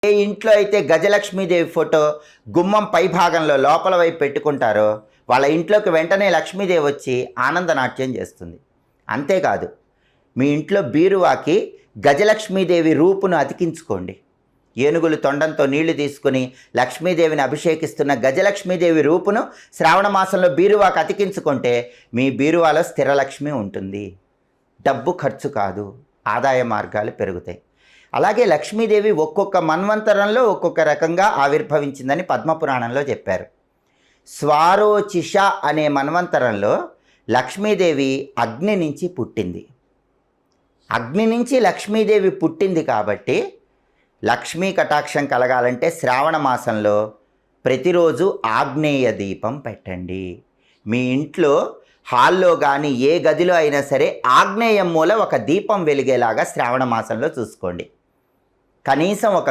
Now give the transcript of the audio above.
ఏ ఇంట్లో అయితే గజలక్ష్మీదేవి ఫోటో గుమ్మం పై భాగంలో లోపల వైపు పెట్టుకుంటారో వాళ్ళ ఇంట్లోకి వెంటనే లక్ష్మీదేవి వచ్చి ఆనందనాట్యం చేస్తుంది. అంతేకాదు, మీ ఇంట్లో బీరువాకి గజలక్ష్మీదేవి రూపును అతికించుకోండి. ఏనుగులు తొండంతో నీళ్లు తీసుకుని లక్ష్మీదేవిని అభిషేకిస్తున్న గజలక్ష్మీదేవి రూపును శ్రావణ మాసంలో బీరువాకి అతికించుకుంటే మీ బీరువాలో స్థిరలక్ష్మి ఉంటుంది. డబ్బు ఖర్చు కాదు, ఆదాయ మార్గాలు పెరుగుతాయి. అలాగే లక్ష్మీదేవి ఒక్కొక్క మన్వంతరంలో ఒక్కొక్క రకంగా ఆవిర్భవించిందని పద్మపురాణంలో చెప్పారు. స్వారోచిష అనే మన్వంతరంలో లక్ష్మీదేవి అగ్ని నుంచి పుట్టింది. అగ్ని నుంచి లక్ష్మీదేవి పుట్టింది కాబట్టి లక్ష్మీ కటాక్షం కలగాలంటే శ్రావణ మాసంలో ప్రతిరోజు ఆగ్నేయ దీపం పెట్టండి. మీ ఇంట్లో హాల్లో కానీ ఏ గదిలో అయినా సరే ఆగ్నేయం మూల ఒక దీపం వెలిగేలాగా శ్రావణ మాసంలో చూసుకోండి. కనీసం ఒక